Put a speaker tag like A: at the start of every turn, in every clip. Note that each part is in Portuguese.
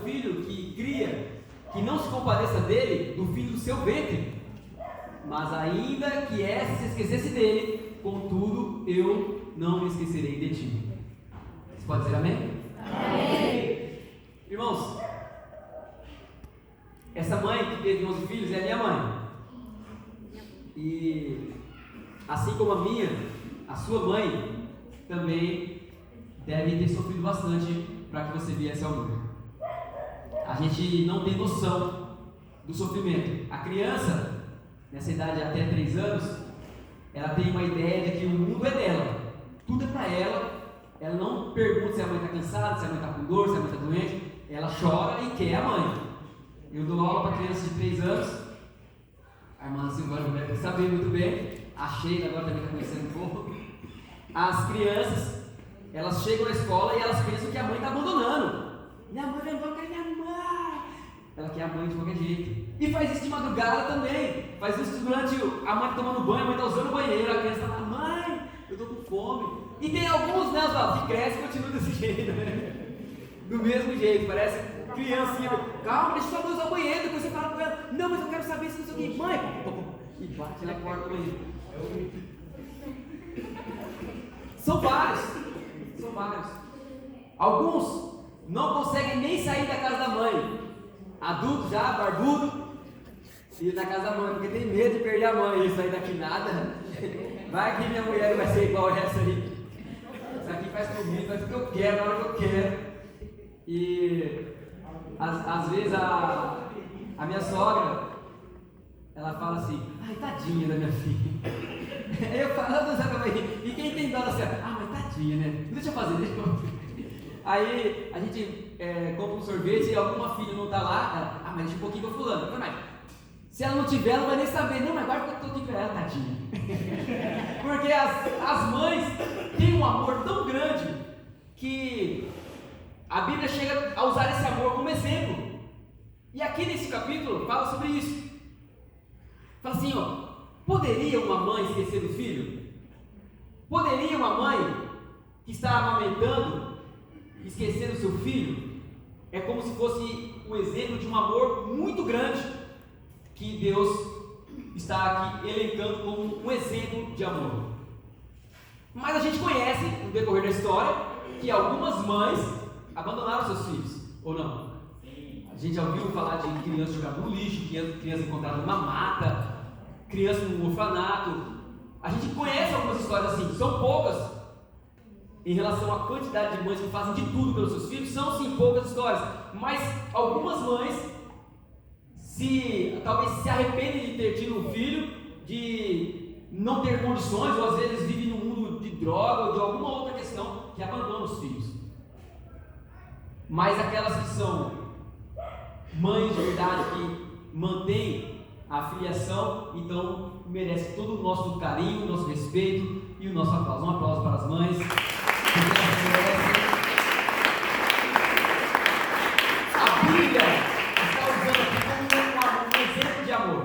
A: filho que cria, que não se compadeça dele, do filho do seu ventre. Mas ainda que essa se esquecesse dele, contudo eu não me esquecerei de ti. Você pode dizer amém? Amém. Irmãos, essa mãe que teve 11 filhos é a minha mãe. E assim como a minha, a sua mãe também deve ter sofrido bastante para que você viesse ao mundo. A gente não tem noção do sofrimento. A criança, nessa idade até 3 anos, ela tem uma ideia de que o mundo é dela, tudo é para ela. Ela não pergunta se a mãe está cansada, se a mãe está com dor, se a mãe está doente. Ela chora e quer a mãe. Eu dou aula para crianças de 3 anos. A irmã Silvana deve saber muito bem. A Sheila agora também está conhecendo um pouco. As crianças, elas chegam na escola e elas pensam que a mãe está abandonando. Minha mãe vai embora, eu quero minha mãe. Ela quer a mãe de qualquer jeito. E faz isso de madrugada também. Faz isso durante a mãe tomando banho, a mãe está usando o banheiro. A criança está lá, mãe, eu estou com fome. E tem alguns, né, Oswaldo, que crescem e continuam desse jeito, né? Do mesmo jeito, parece criancinha. Calma, deixa eu só usar o banheiro. Depois você fala com ela, não, mas eu quero saber se não sei o que. Mãe, e bate na porta do banheiro. São vários. Alguns não conseguem nem sair da casa da mãe. Adulto já, barbudo, e na casa da mãe, porque tem medo de perder a mãe e sair daqui nada. Vai que minha mulher vai ser igual essa aí. Isso aqui faz comigo, faz o que eu quero, na hora que eu quero. E às vezes a minha sogra, ela fala assim, ai, tadinha da minha filha. Aí eu falo, e quem tem dó da senhora? Ah, mas tadinha, né? Deixa eu fazer. Aí a gente compra um sorvete e alguma filha não está lá, ela, mas deixa um pouquinho para fulano. Mas se ela não tiver, ela não vai nem saber. Não, mas guarda que eu estou aqui para ela, tadinha. Porque as mães têm um amor tão grande que a Bíblia chega a usar esse amor como exemplo. E aqui nesse capítulo fala sobre isso. Fala assim, ó, poderia uma mãe esquecer do filho? Poderia uma mãe que está amamentando esquecer do seu filho? É como se fosse o exemplo de um amor muito grande que Deus está aqui elencando como um exemplo de amor. Mas a gente conhece, no decorrer da história, que algumas mães abandonaram seus filhos, ou não? A gente já ouviu falar de crianças jogando no lixo, crianças encontradas numa mata, crianças num orfanato. A gente conhece algumas histórias assim, são poucas em relação à quantidade de mães que fazem de tudo pelos seus filhos, são sim poucas histórias, mas algumas mães talvez se arrependem de ter tido um filho, de não ter condições, ou às vezes vivem num mundo de droga ou de alguma outra questão que abandonam os filhos. Mas aquelas que são mães de verdade, que mantêm a filiação, então merece todo o nosso carinho, o nosso respeito e o nosso aplauso. Um aplauso para as mães, porque elas merecem. A Bíblia está usando aqui como um exemplo de amor.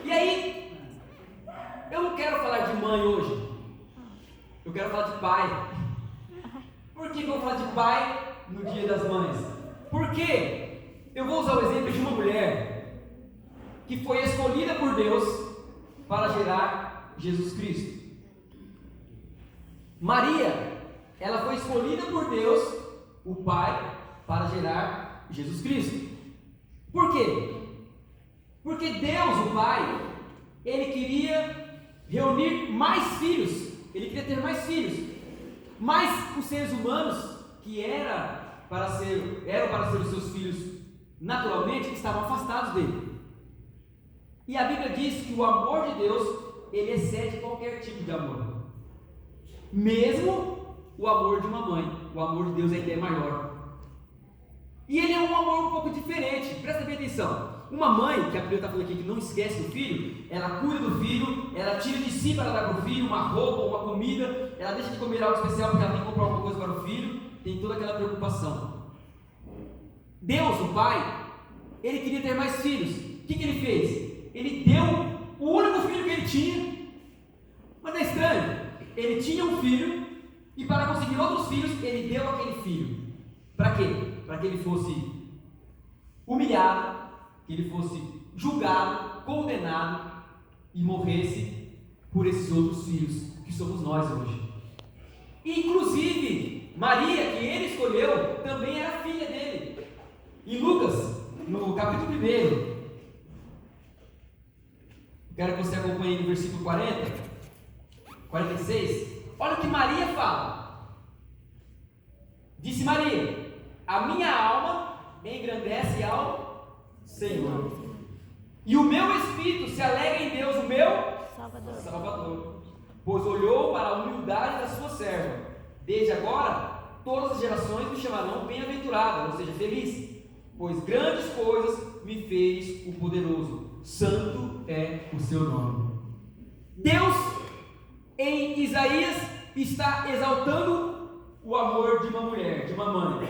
A: E aí, eu não quero falar de mãe hoje, eu quero falar de pai. Por que eu vou falar de pai no Dia das Mães? Porque eu vou usar o exemplo de uma mulher que foi escolhida por Deus para gerar Jesus Cristo. Maria, ela foi escolhida por Deus, o Pai, para gerar Jesus Cristo. Por quê? Porque Deus, o Pai, Ele queria reunir mais filhos, Ele queria ter mais filhos, mas os seres humanos, que eram para ser os seus filhos naturalmente, estavam afastados dele. E a Bíblia diz que o amor de Deus, ele excede qualquer tipo de amor. Mesmo o amor de uma mãe, o amor de Deus ainda é maior. E ele é um amor um pouco diferente, presta bem atenção. Uma mãe, que a Bíblia está falando aqui, que não esquece do filho, ela cuida do filho, ela tira de si para dar para o filho uma roupa, uma comida, ela deixa de comer algo especial porque ela tem que comprar alguma coisa para o filho, tem toda aquela preocupação. Deus, o Pai, Ele queria ter mais filhos. O que Ele fez? Ele deu o único filho que Ele tinha. Mas não é estranho? Ele tinha um filho, e para conseguir outros filhos, Ele deu aquele filho. Para quê? Para que ele fosse humilhado, que ele fosse julgado, condenado e morresse por esses outros filhos que somos nós hoje. Inclusive, Maria, que ele escolheu, também era filha dele. Em Lucas, no capítulo 1, quero que você acompanhe no versículo 46, olha o que Maria fala. Disse Maria: a minha alma engrandece ao Senhor, e o meu espírito se alegra em Deus, o meu Salvador, pois olhou para a humildade da sua serva. Desde agora, todas as gerações me chamarão bem-aventurada, ou seja, feliz, pois grandes coisas me fez o poderoso. Santo é o seu nome. Deus, em Isaías, está exaltando o amor de uma mulher, de uma mãe.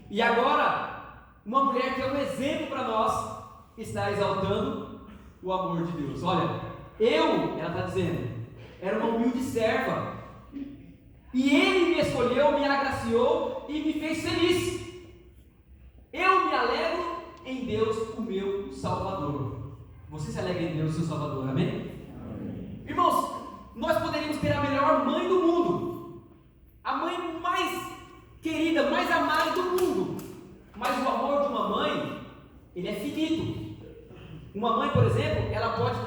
A: E agora, uma mulher que é um exemplo para nós, está exaltando o amor de Deus. Olha, ela está dizendo, era uma humilde serva, e Ele me escolheu, me agraciou e me fez feliz. Eu me alegro em Deus, o meu Salvador. Você se alegra em Deus, o seu Salvador, amém? Amém. Irmãos, nós poderíamos ter a melhor mãe do mundo, a mãe mais querida, mais amada do mundo, mas o amor de uma mãe, ele é finito. Uma mãe, por exemplo, ela pode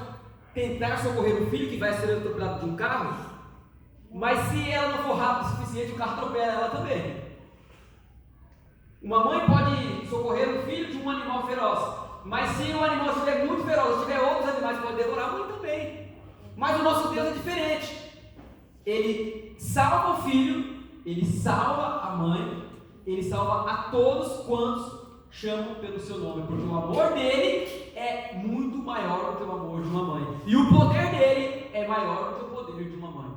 A: tentar socorrer um filho que vai ser atropelado de um carro, mas se ela não for rápida o suficiente, o carro atropela ela também. Uma mãe pode socorrer um filho de um animal feroz, mas se o animal estiver muito feroz, se tiver outros animais que podem devorar, a mãe também. Mas o nosso Deus é diferente. Ele salva o filho, ele salva a mãe, ele salva a todos quantos chamam pelo seu nome, porque o amor dele é muito maior do que o amor de uma mãe, e o poder dele é maior do que o poder de uma mãe.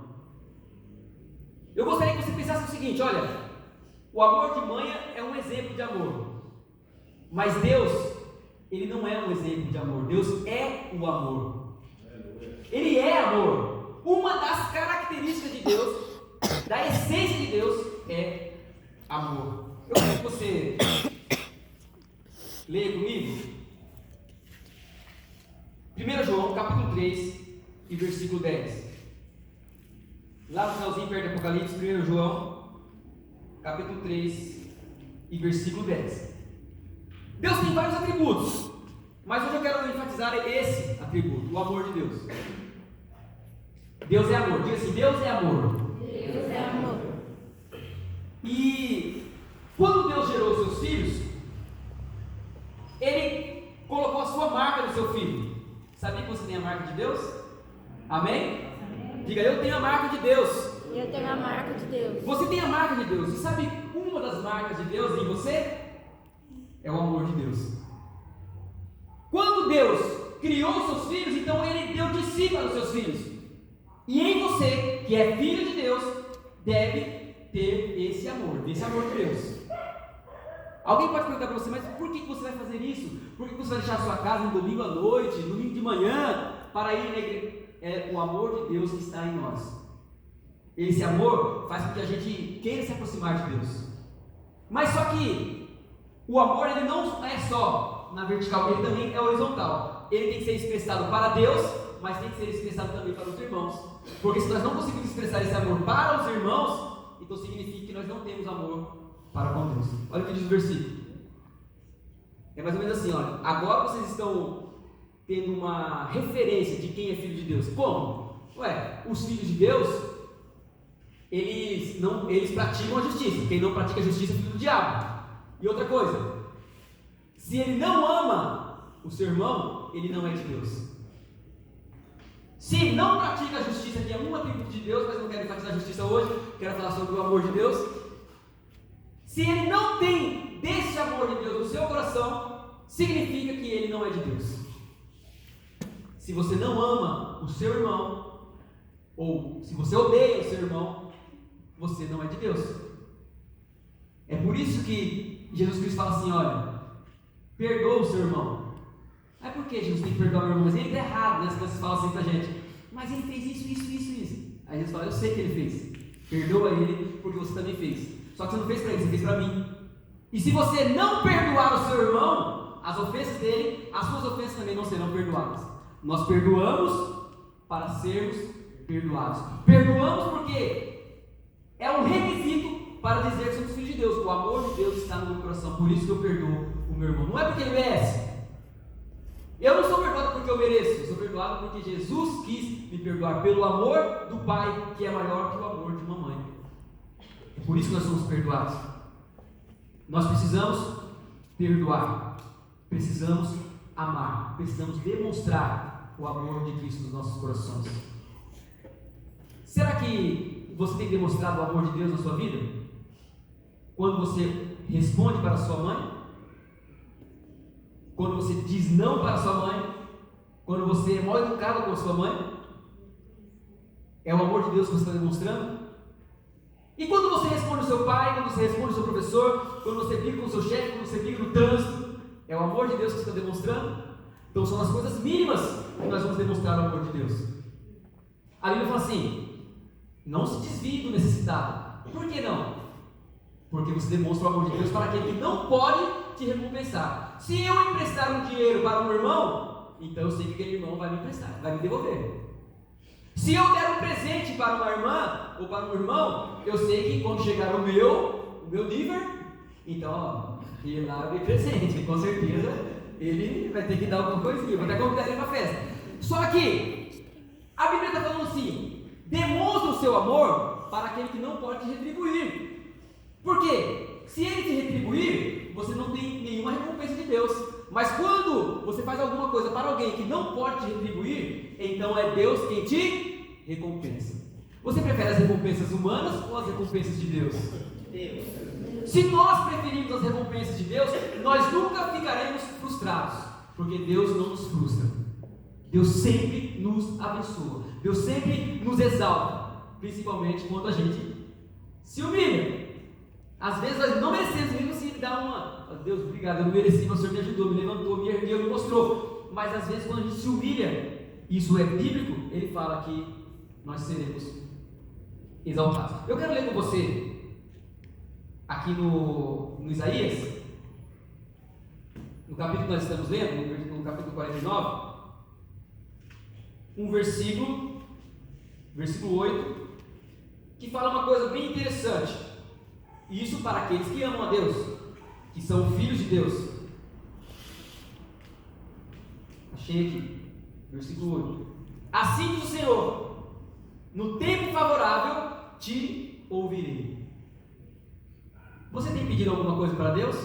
A: Eu gostaria que você pensasse o seguinte: olha, o amor de mãe é um exemplo de amor, mas Deus, Ele não é um exemplo de amor. Deus é o amor. Ele é amor. Uma das características de Deus, da essência de Deus, é amor. Eu quero que você leia comigo 1 João capítulo 3 e versículo 10. Lá no finalzinho, perto do Apocalipse, 1 João capítulo 3 e versículo 10. Deus tem vários atributos, mas hoje eu quero enfatizar esse atributo, o amor de Deus. Deus é amor. Diga assim: Deus é amor.
B: Deus é amor.
A: E quando Deus gerou os seus filhos, Ele colocou a sua marca no seu filho. Sabia que você tem a marca de Deus? Amém? Amém. Diga: eu tenho a marca de Deus.
B: Eu tenho a marca de Deus.
A: Você tem a marca de Deus. E sabe uma das marcas de Deus em você? É o amor de Deus. Quando Deus criou os seus filhos, então Ele deu de si para os seus filhos. E em você, que é filho de Deus, deve ter esse amor de Deus. Alguém pode perguntar para você: mas por que você vai fazer isso? Por que você vai deixar a sua casa no domingo à noite, no domingo de manhã, para ir na igreja? É o amor de Deus que está em nós. Esse amor faz com que a gente queira se aproximar de Deus. Mas só que o amor, ele não é só na vertical, ele também é horizontal. Ele tem que ser expressado para Deus, mas tem que ser expressado também para os irmãos. Porque se nós não conseguimos expressar esse amor para os irmãos, então significa que nós não temos amor para com Deus. Olha o que diz o versículo. É mais ou menos assim: olha, agora vocês estão tendo uma referência de quem é filho de Deus. Como? Ué, os filhos de Deus, eles praticam a justiça. Quem não pratica a justiça é filho do diabo. E outra coisa, se ele não ama o seu irmão, ele não é de Deus. Se ele não pratica a justiça, que é um atributo de Deus, mas eu não quero enfatizar a justiça hoje, quero falar sobre o amor de Deus. Se ele não tem desse amor de Deus no seu coração, significa que ele não é de Deus. Se você não ama o seu irmão, ou se você odeia o seu irmão, você não é de Deus. É por isso que Jesus Cristo fala assim: olha, perdoa o seu irmão. Mas por que Jesus tem que perdoar o meu irmão? Mas ele está errado, né? As pessoas falam assim pra gente: mas ele fez isso. Aí Jesus fala: eu sei que ele fez. Perdoa ele, porque você também fez. Só que você não fez para ele, você fez para mim. E se você não perdoar o seu irmão, as ofensas dele, as suas ofensas também não serão perdoadas. Nós perdoamos para sermos perdoados. Perdoamos porque é um requisito para dizer que somos filhos de Deus. O amor de Deus está no meu coração, por isso que eu perdoo o meu irmão. Não é porque ele merece. Eu não sou perdoado porque eu mereço, eu sou perdoado porque Jesus quis me perdoar pelo amor do Pai, que é maior que o amor de uma mãe. É por isso que nós somos perdoados. Nós precisamos perdoar, precisamos amar, precisamos demonstrar o amor de Cristo nos nossos corações. Será que você tem demonstrado o amor de Deus na sua vida? Quando você responde para sua mãe? Quando você diz não para sua mãe? Quando você é mal educado com sua mãe? É o amor de Deus que você está demonstrando? E quando você responde ao seu pai, quando você responde ao seu professor, quando você briga com o seu chefe, quando você briga no trânsito, é o amor de Deus que você está demonstrando? Então são as coisas mínimas que nós vamos demonstrar o amor de Deus. A Bíblia fala assim: não se desvie do necessitado. Por que não? Porque você demonstra o amor de Deus para aquele que não pode te recompensar. Se eu emprestar um dinheiro para um irmão, então eu sei que aquele irmão vai me emprestar, vai me devolver. Se eu der um presente para uma irmã ou para um irmão, eu sei que quando chegar o meu nível, então, ó, ele lá eu dei presente, com certeza ele vai ter que dar alguma coisinha, vou até convidar ele para a festa. Só que a Bíblia está falando assim: demonstra o seu amor para aquele que não pode te retribuir. Por quê? Se ele te retribuir, você não tem nenhuma recompensa de Deus. Mas quando você faz alguma coisa para alguém que não pode te retribuir, então é Deus quem te recompensa. Você prefere as recompensas humanas ou as recompensas de Deus? Deus. Se nós preferimos as recompensas de Deus, nós nunca ficaremos frustrados, porque Deus não nos frustra. Deus sempre nos abençoa. Deus sempre nos exalta, principalmente quando a gente se humilha. Às vezes nós não merecemos, mesmo se dá uma: Deus, obrigado, eu não mereci, mas o Senhor me ajudou, me levantou, me ergueu, me mostrou. Mas às vezes quando a gente se humilha, isso é bíblico, ele fala que nós seremos exaltados. Eu quero ler com você aqui no Isaías, no capítulo que nós estamos lendo, no capítulo 49, um versículo 8, que fala uma coisa bem interessante. Isso para aqueles que amam a Deus, que são filhos de Deus. Achei aqui, versículo 8. Assim diz o Senhor: no tempo favorável te ouvirei. Você tem pedido alguma coisa para Deus?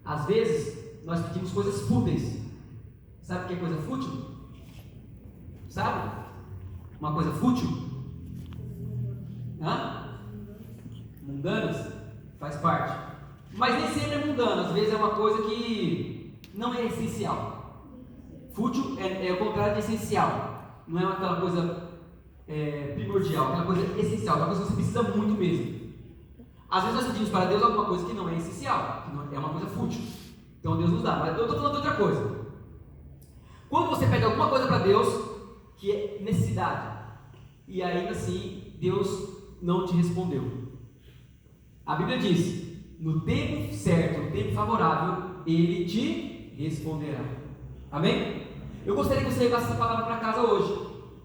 A: Às vezes nós pedimos coisas fúteis. Sabe o que é coisa fútil? Sabe? Uma coisa fútil? Mundanas? Faz parte. Mas nem sempre é mundano, às vezes é uma coisa que não é essencial. Fútil é o contrário de essencial. Não é aquela coisa primordial, aquela coisa essencial, aquela coisa que você precisa muito mesmo. Às vezes nós pedimos para Deus alguma coisa que não é essencial, que não é uma coisa fútil. Então Deus nos dá, mas eu estou falando de outra coisa. Quando você pede alguma coisa para Deus que é necessidade, e ainda assim Deus não te respondeu, a Bíblia diz: no tempo certo, no tempo favorável, Ele te responderá. Amém? Eu gostaria que você levasse essa palavra para casa hoje,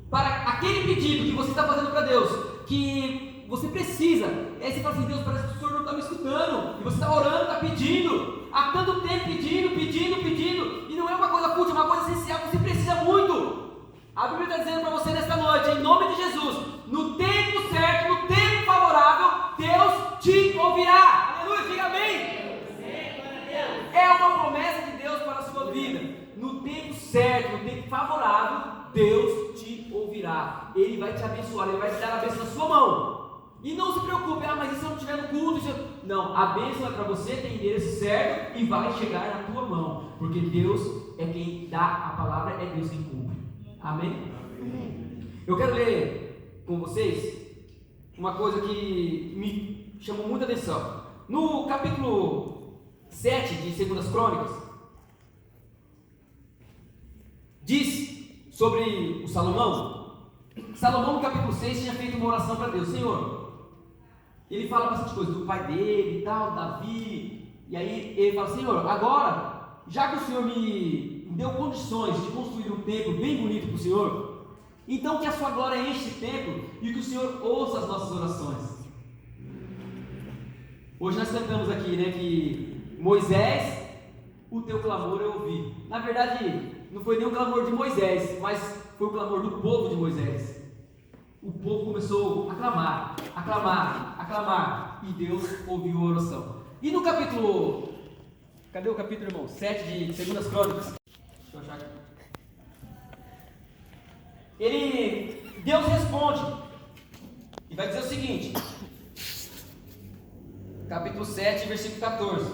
A: para aquele pedido que você está fazendo para Deus, que você precisa. Você fala assim: Deus, parece que o Senhor não está me escutando, e você está orando, está pedindo, há tanto tempo pedindo, e não é uma coisa fútil, é uma coisa essencial, você precisa muito. A Bíblia está dizendo para você nesta noite, em nome de Jesus: no tempo certo, no tempo favorável, Deus te ouvirá. Aleluia, diga amém. É uma promessa de Deus para a sua vida. No tempo certo, no tempo favorável, Deus te ouvirá. Ele vai te abençoar, Ele vai te dar a bênção na sua mão. E não se preocupe: mas e se eu não estiver no culto? Não, a bênção é para você, tem endereço certo e vai chegar na tua mão, porque Deus é quem dá a palavra, é Deus quem cumpre. Amém? Amém. Eu quero ler com vocês uma coisa que me chamou muita atenção. No capítulo 7 de 2 Crônicas, diz sobre o Salomão. Salomão, no capítulo 6, tinha feito uma oração para Deus: Senhor, ele fala bastante coisa do pai dele e tal, Davi. E aí ele fala: Senhor, agora, já que o Senhor me deu condições de construir um templo bem bonito para o Senhor, então que a sua glória enche esse templo e que o Senhor ouça as nossas orações. Hoje nós cantamos aqui, né, que Moisés, o teu clamor eu ouvi. Na verdade, não foi nem o clamor de Moisés, mas foi o clamor do povo de Moisés. O povo começou a clamar, a clamar, a clamar, e Deus ouviu a oração. E no capítulo, cadê o capítulo, irmão? 7 de 2 Crônicas. Deixa eu achar aqui. Deus responde e vai dizer o seguinte, capítulo 7, versículo 14: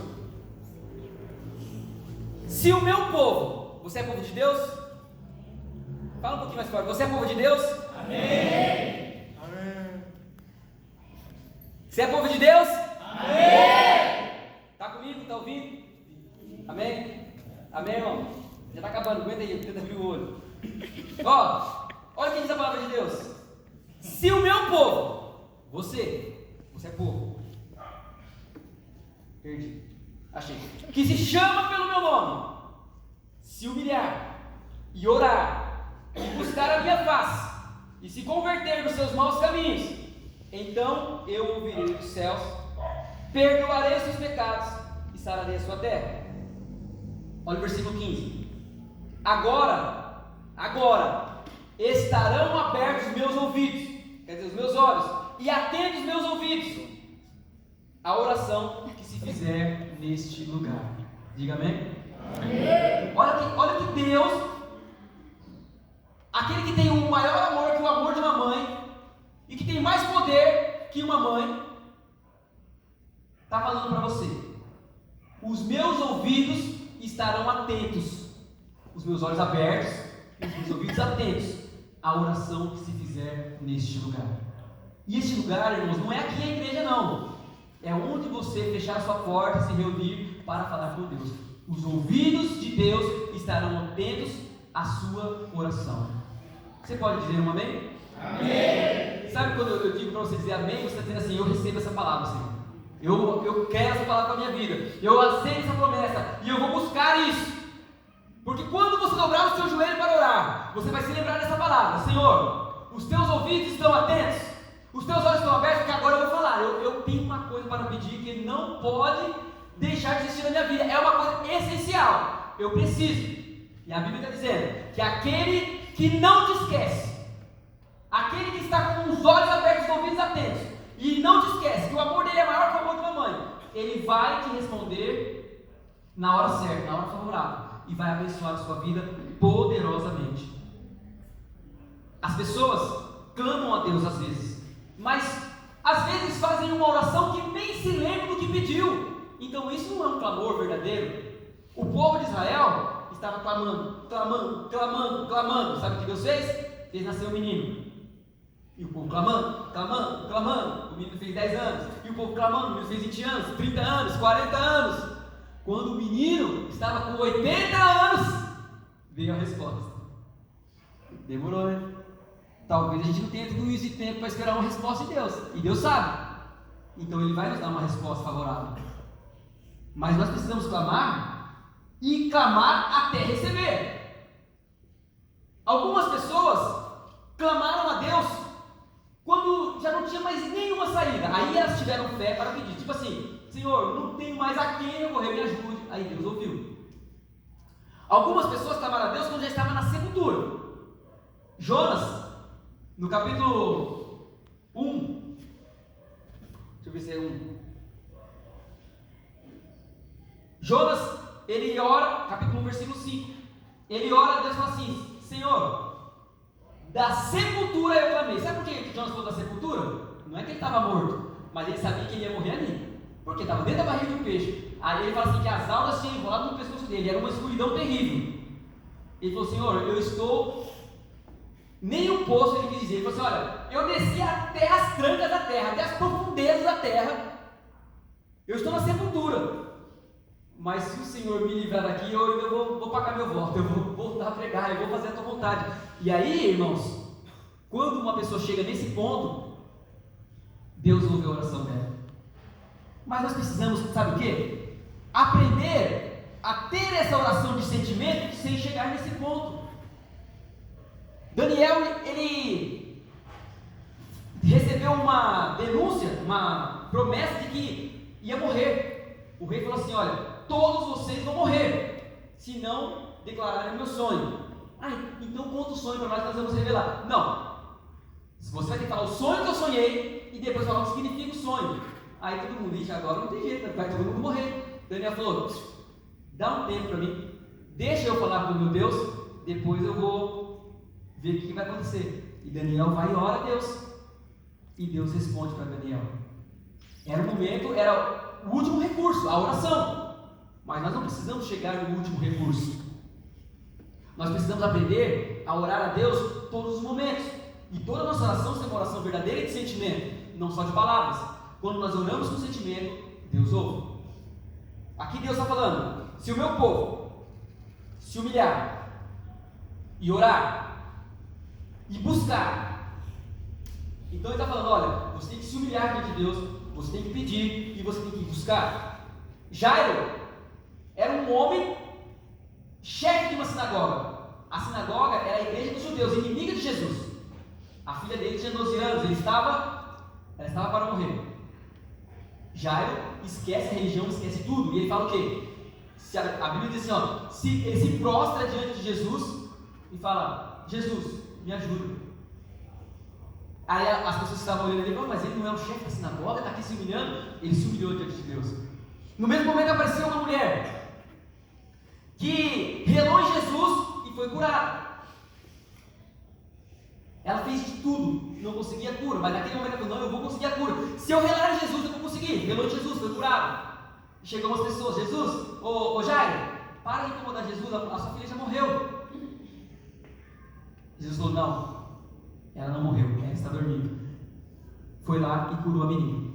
A: se o meu povo, você é povo de Deus? Fala um pouquinho mais forte, você é povo de Deus? Amém. Você é povo de Deus? Amém. Está comigo? Está ouvindo? Amém? Amém, irmão? Já está acabando, aguenta aí, tenta abrir o olho. Ó, olha o que diz a palavra de Deus. Se o meu povo, você é povo. Perdi. Achei. Que se chama pelo meu nome, se humilhar e orar e buscar a minha face e se converter dos seus maus caminhos, então eu ouvirei dos céus, perdoarei os seus pecados e sararei a sua terra. Olha o versículo 15. Agora estarão abertos os meus ouvidos, quer dizer, os meus olhos, e atentos os meus ouvidos a oração que se fizer neste lugar. Diga amém? Amém. Olha que Deus, aquele que tem o maior amor que o amor de uma mãe, e que tem mais poder que uma mãe, está falando para você: os meus ouvidos estarão atentos, os meus olhos abertos, os meus ouvidos atentos à oração que se fizer neste lugar. E este lugar, irmãos, não é aqui a igreja não. É onde você fechar a sua porta e se reunir para falar com Deus. Os ouvidos de Deus estarão atentos à sua oração. Você pode dizer um amém? Amém! Sabe quando eu digo para você dizer amém, você está dizendo assim: eu recebo essa palavra, Senhor. Eu quero essa palavra para a minha vida. Eu aceito essa promessa e eu vou buscar isso. Porque quando você dobrar o seu joelho para orar, você vai se lembrar dessa palavra: Senhor, os teus ouvidos estão atentos, os teus olhos estão abertos, porque agora eu vou falar. Eu tenho uma coisa para pedir que Ele não pode deixar de existir na minha vida. É uma coisa essencial. Eu preciso. E a Bíblia está dizendo que aquele que não te esquece, aquele que está com os olhos abertos, os ouvidos atentos, e não te esquece que o amor dele é maior que o amor de uma mãe, ele vai te responder na hora certa, na hora favorável, e vai abençoar a sua vida poderosamente. As pessoas clamam a Deus às vezes, mas às vezes fazem uma oração que nem se lembra do que pediu. Então isso não é um clamor verdadeiro. O povo de Israel estava clamando. Sabe o que Deus fez? Fez nascer um menino. E o povo clamando. O menino fez 10 anos. E o povo clamando, o menino fez 20 anos, 30 anos, 40 anos. Quando o menino estava com 80 anos, veio a resposta. Demorou, né? Talvez a gente não tenha tudo isso de tempo para esperar uma resposta de Deus. E Deus sabe. Então Ele vai nos dar uma resposta favorável. Mas nós precisamos clamar e clamar até receber. Algumas pessoas clamaram a Deus quando já não tinha mais nenhuma saída. Aí elas tiveram fé para pedir. Tipo assim: Senhor, não tenho mais a quem recorrer, me ajude. Aí Deus ouviu. Algumas pessoas clamaram a Deus quando já estava na sepultura. Jonas, no capítulo 1, deixa eu ver se é 1. Jonas, ele ora, capítulo 1, versículo 5. Ele ora a Deus e fala assim: Senhor, da sepultura eu clamei. Sabe por que Jonas falou da sepultura? Não é que ele estava morto, mas ele sabia que ele ia morrer ali, porque estava dentro da barriga de um peixe. Aí ele fala assim que as algas tinham enrolado no pescoço dele, era uma escuridão terrível. Ele falou: Senhor, eu estou... Nem um poço, ele quis dizer. Ele falou assim: olha, eu desci até as trancas da terra, até as profundezas da terra. Eu estou na sepultura. Mas se o Senhor me livrar daqui, eu vou pagar meu voto, eu vou voltar a pregar, eu vou fazer a tua vontade. E aí, irmãos, quando uma pessoa chega nesse ponto, Deus ouve a oração dela. Mas nós precisamos, sabe o quê? Aprender a ter essa oração de sentimento sem chegar nesse ponto. Daniel, ele recebeu uma denúncia, uma promessa de que ia morrer. O rei falou assim: olha, todos vocês vão morrer, se não declararem o meu sonho. Então conta o sonho para nós vamos revelar. Não, você vai ter que falar o sonho que eu sonhei e depois falar o que significa o sonho. Aí todo mundo diz: agora não tem jeito, vai todo mundo morrer. Daniel falou: dá um tempo para mim, deixa eu falar com o meu Deus, depois eu vou ver o que vai acontecer. E Daniel vai e ora a Deus, e Deus responde para Daniel. Era o momento, era o último recurso, a oração. Mas nós não precisamos chegar no último recurso. Nós precisamos aprender a orar a Deus todos os momentos. E toda a nossa oração é uma oração verdadeira e de sentimento, não só de palavras. Quando nós oramos com sentimento, Deus ouve. Aqui Deus está falando: se o meu povo se humilhar e orar e buscar, então Ele está falando: olha, você tem que se humilhar diante de Deus, você tem que pedir e você tem que buscar. Jairo era um homem chefe de uma sinagoga. A sinagoga era a igreja dos judeus, inimiga de Jesus. A filha dele tinha 12 anos, ela estava para morrer. Jairo esquece a religião, esquece tudo, e ele fala o quê? A Bíblia diz assim, ele se prostra diante de Jesus e fala: Jesus, me ajuda. Aí as pessoas que estavam olhando ele falam: mas ele não é o chefe da sinagoga, está aqui se humilhando. Ele se humilhou diante de Deus. No mesmo momento apareceu uma mulher que relou em Jesus e foi curada. Ela fez de tudo, não conseguia a cura, mas naquele momento ela falou: não, eu vou conseguir a cura. Se eu relar em Jesus, eu vou conseguir. Relou em Jesus, foi curado. Chegou umas pessoas: Jesus, ô Jairo, para de incomodar Jesus, a sua filha já morreu. Jesus falou: não, ela não morreu, ela está dormindo. Foi lá e curou a menina.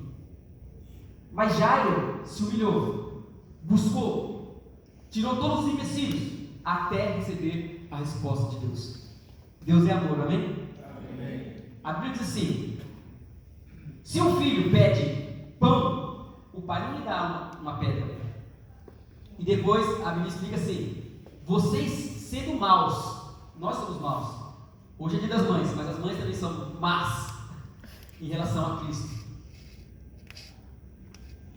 A: Mas Jairo se humilhou, buscou, tirou todos os empecilhos até receber a resposta de Deus. Deus é amor, amém? A Bíblia diz assim: se um filho pede pão, o pai não lhe dá uma pedra. E depois a Bíblia explica assim: vocês sendo maus, nós somos maus. Hoje é dia das mães, mas as mães também são más em relação a Cristo.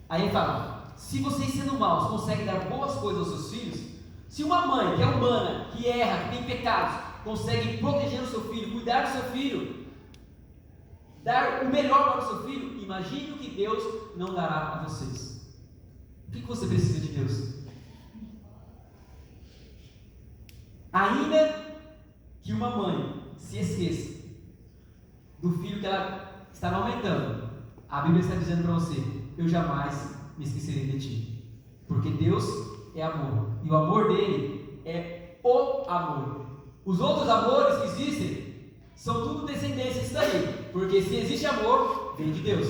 A: Aí ele fala: se vocês sendo maus conseguem dar boas coisas aos seus filhos, se uma mãe que é humana, que erra, que tem pecados, consegue proteger o seu filho, cuidar do seu filho, dar o melhor para o seu filho, imagine o que Deus não dará a vocês. O que você precisa de Deus? Ainda que uma mãe se esqueça do filho que ela está amamentando, a Bíblia está dizendo para você: eu jamais me esquecerei de ti, porque Deus é amor, e o amor dele é o amor. Os outros amores que existem são tudo descendência disso daí, porque se existe amor, vem de Deus.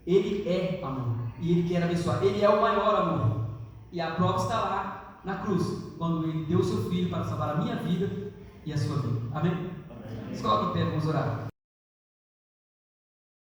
A: Ele é amor, e Ele quer abençoar, Ele é o maior amor, e a prova está lá na cruz, quando Ele deu o seu Filho para salvar a minha vida e a sua vida. Amém? Se coloque em pé, vamos orar.